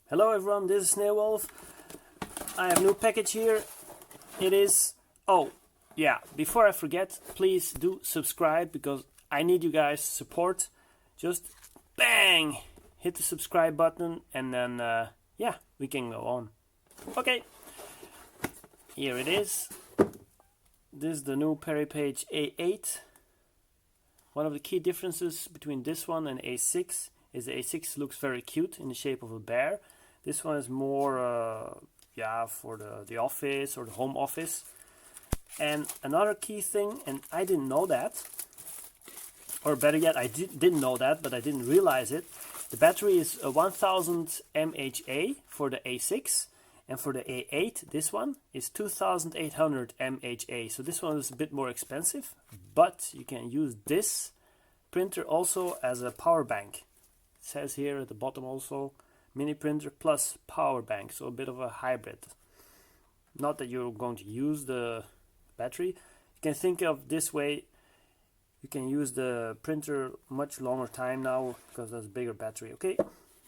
Hello everyone, this is Sneeuwolf. I have a new package here. It is... Oh, yeah, before I forget, please do subscribe because I need you guys' support. Just bang! Hit the subscribe button and then, yeah, we can go on. Okay, here it is. This is the new Peripage A8. One of the key differences between this one and A6 is the A6 looks very cute in the shape of a bear. This one is more, yeah, for the office or the home office. And another key thing, and I didn't know that, or better yet, I didn't know that, but I didn't realize it. The battery is 1000 mAh for the A6, and for the A8, this one is 2800 mAh. So this one is a bit more expensive, but you can use this printer also as a power bank. It says here at the bottom also, mini printer plus power bank, so a bit of a hybrid. Not that you're going to use the battery. You can think of this way, you can use the printer much longer time now because there's a bigger battery. Okay,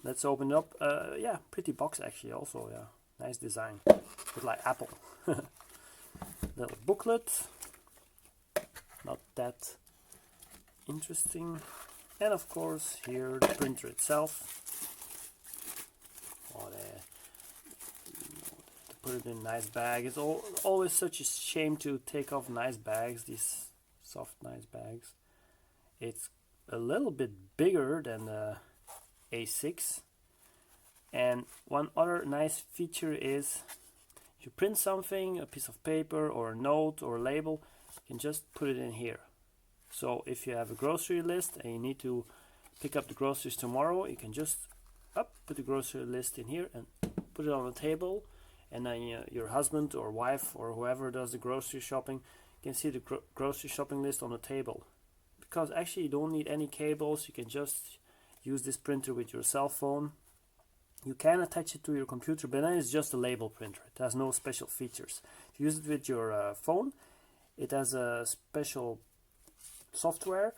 let's open it up. Yeah, pretty box actually also, yeah. Nice design, a bit like Apple. Little booklet, not that interesting. And of course here the printer itself. To put it in a nice bag. It's always such a shame to take off nice bags, these soft nice bags. It's a little bit bigger than the A6. And one other nice feature is if you print something, a piece of paper or a note or a label, you can just put it in here. So if you have a grocery list and you need to pick up the groceries tomorrow, you can just put the grocery list in here and put it on the table, and then your husband or wife or whoever does the grocery shopping can see the grocery shopping list on the table. Because actually you don't need any cables, you can just use this printer with your cell phone. You can attach it to your computer, but then it's just a label printer. It has no special features. If you use it with your phone, it has a special software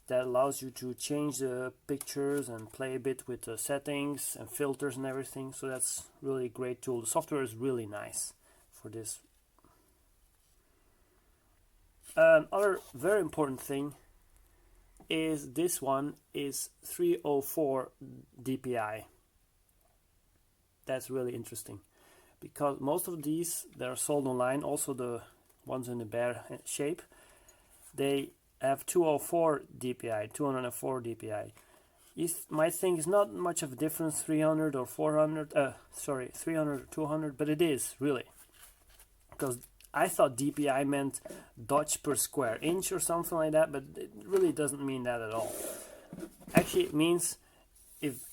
that allows you to change the pictures and play a bit with the settings and filters and everything. So that's really a great tool. The software is really nice for this. Other very important thing is this one is 304 dpi. That's really interesting because most of these that are sold online, also the ones in the bear shape, they have 204 dpi, 204 dpi. You might think it's not much of a difference, 300 or 400, 300 or 200, but it is really, because I thought dpi meant Dutch per square inch or something like that, but it really doesn't mean that at all. Actually, it means if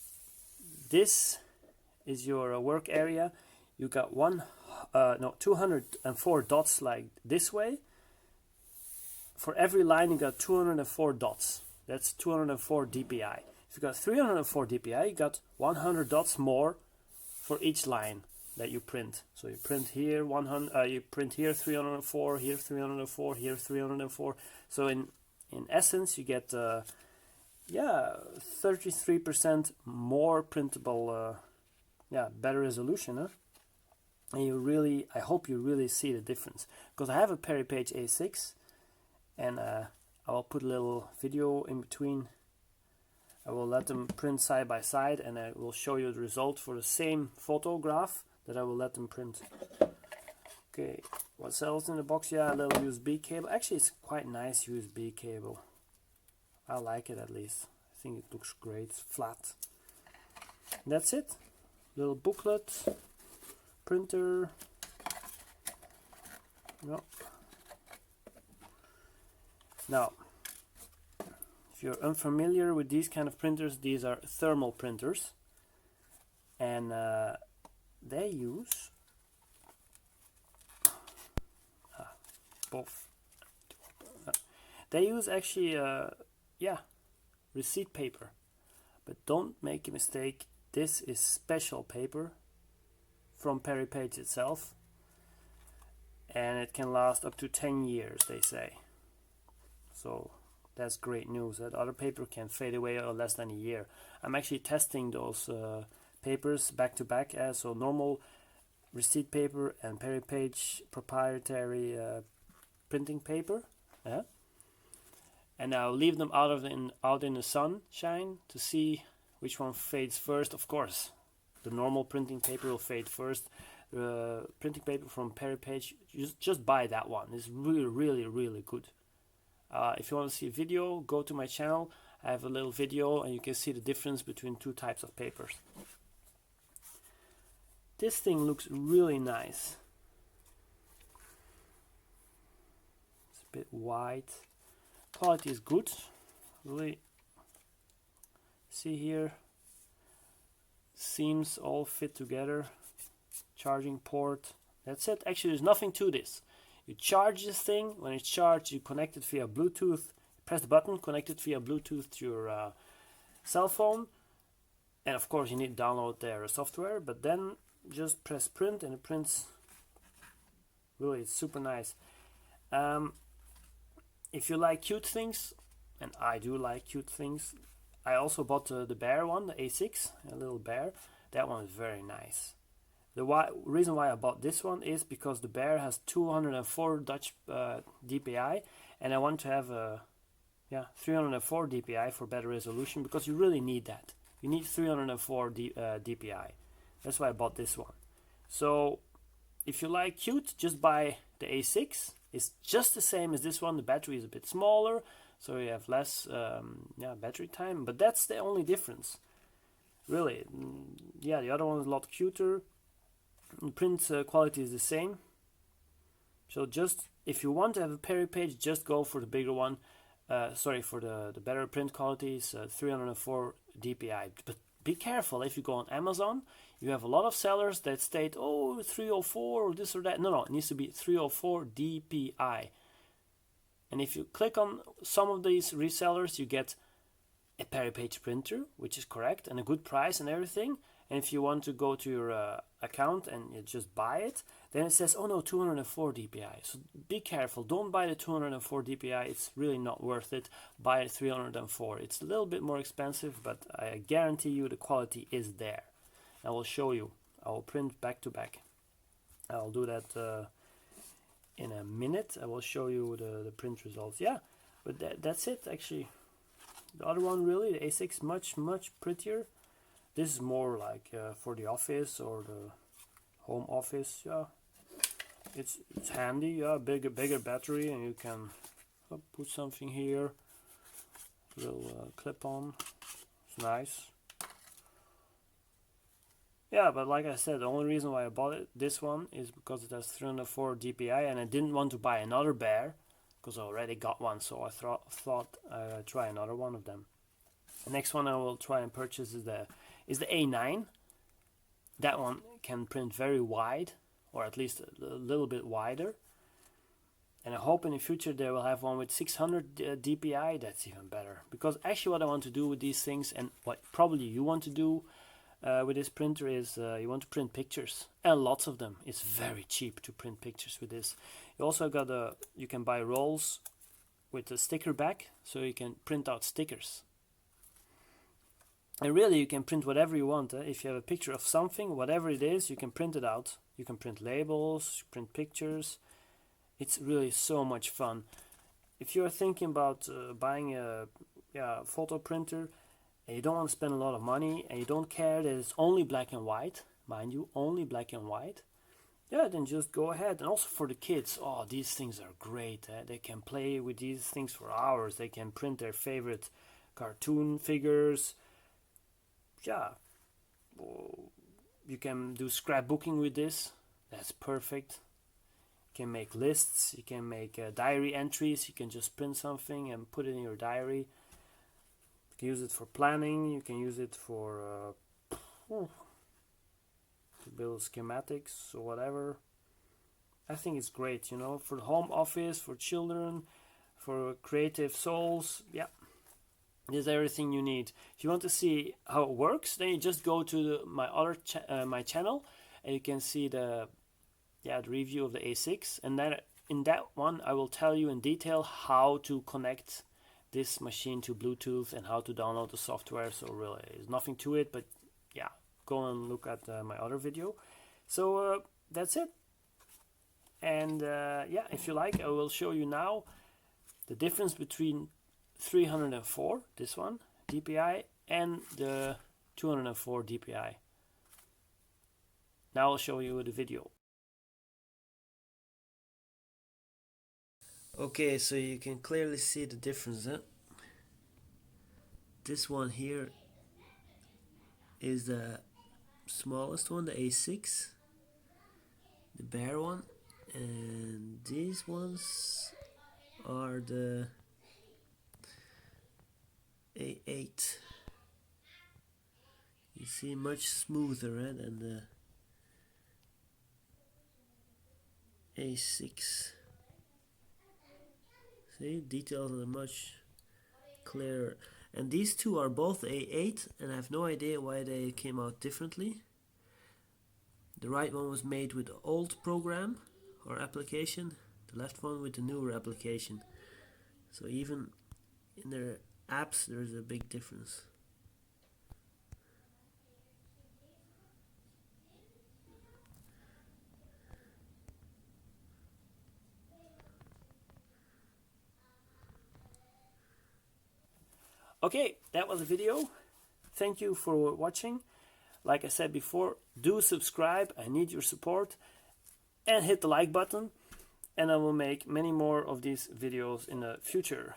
this is your work area, you got 204 dots like this way. For every line you got 204 dots. That's 204 dpi. If you got 304 dpi, you got 100 dots more for each line that you print. So you print here 100, you print here 304, here 304, here 304. So in essence you get 33% more printable, better resolution, huh? And I hope you really see the difference, because I have a Peripage A6. And I will put a little video in between. I will let them print side by side, and I will show you the result for the same photograph that I will let them print. Okay, what else in the box? Yeah, a little USB cable. Actually, it's quite nice USB cable. I like it, at least. I think it looks great. It's flat. And that's it. Little booklet, printer. No. Now, if you're unfamiliar with these kind of printers, these are thermal printers, and they use they use actually receipt paper, but don't make a mistake, this is special paper from Peripage itself, and it can last up to 10 years, they say. So that's great news, that other paper can fade away in less than a year. I'm actually testing those papers back to back, so normal receipt paper and Peripage proprietary printing paper. And I'll leave them out in the sunshine to see which one fades first. Of course, the normal printing paper will fade first. Printing paper from Peripage, just buy that one. It's really, really, really good. If you want to see a video, go to my channel. I have a little video and you can see the difference between two types of papers. This thing looks really nice. It's a bit wide. Quality is good. Really, see here, seams all fit together. Charging port, that's it. Actually, there's nothing to this. You charge this thing. When it's charged, you connect it via Bluetooth. Press the button, connect it via Bluetooth to your cell phone, and of course you need to download their software, but then just press print and it prints. Really, it's super nice. If you like cute things, and I do like cute things, I also bought the bear one, the A6, a little bear. That one is very nice. The reason why I bought this one is because the bear has 204 Dutch dpi, and I want to have a 304 dpi for better resolution, because you really need that. You need 304 dpi. That's why I bought this one. So if you like cute, just buy the A6. It's just the same as this one. The battery is a bit smaller, so you have less battery time, but that's the only difference. Really, yeah, the other one is a lot cuter. The print quality is the same. So just, if you want to have a Peripage, just go for the bigger one. For the better print quality is 304 dpi. But be careful, if you go on Amazon, you have a lot of sellers that state, oh, 304 or this or that. No, it needs to be 304 dpi. And if you click on some of these resellers, you get a Peripage printer, which is correct, and a good price and everything. And if you want to go to your account and you just buy it, then it says, oh no, 204 dpi. So be careful, don't buy the 204 dpi, it's really not worth it. Buy 304. It's a little bit more expensive, but I guarantee you the quality is there. I will show you. I will print back to back. I'll do that in a minute. I will show you the print results. Yeah, but that's it actually. The other one, really, the A6, much prettier. This is more like for the office or the home office. Yeah, it's handy. Yeah, bigger battery, and you can put something here. Little clip on. It's nice. Yeah, but like I said, the only reason why I bought this one is because it has 304 dpi, and I didn't want to buy another bear because I already got one. So I thought I'd try another one of them. The next one I will try and purchase is the A9. That one can print very wide, or at least a little bit wider. And I hope in the future they will have one with 600 dpi. That's even better. Because actually what I want to do with these things, and what probably you want to do with this printer, is you want to print pictures. And lots of them. It's very cheap to print pictures with this. You also got you can buy rolls with a sticker back, so you can print out stickers. And really, you can print whatever you want. If you have a picture of something, whatever it is, you can print it out. You can print labels, print pictures. It's really so much fun. If you are thinking about buying a photo printer and you don't want to spend a lot of money and you don't care that it's only black and white, mind you, only black and white, yeah, then just go ahead. And also for the kids, oh, these things are great. They can play with these things for hours. They can print their favorite cartoon figures. Yeah, you can do scrapbooking with this. That's perfect. You can make lists. You can make diary entries. You can just print something and put it in your diary. You can use it for planning. You can use it for to build schematics or whatever. I think it's great, you know, for the home office, for children, for creative souls. Yeah. There's everything you need. If you want to see how it works, then you just go to my other my channel, and you can see the review of the A6. And then in that one, I will tell you in detail how to connect this machine to Bluetooth and how to download the software. So really, there's nothing to it, but yeah, go go and look at my other video. So that's it. And yeah, if you like, I will show you now the difference between 304, this one, DPI, and the 204 DPI. Now I'll show you the video. Okay, so you can clearly see the difference. This one here is the smallest one, the A6, the bare one, and these ones are the A8. You see, much smoother than the A6. See, details are much clearer. And these two are both A8, and I have no idea why they came out differently. The right one was made with the old program or application, the left one with the newer application. So even in their apps there's a big difference. Okay, that was the video. Thank you for watching. Like I said before, do subscribe. I need your support. And hit the like button. And I will make many more of these videos in the future.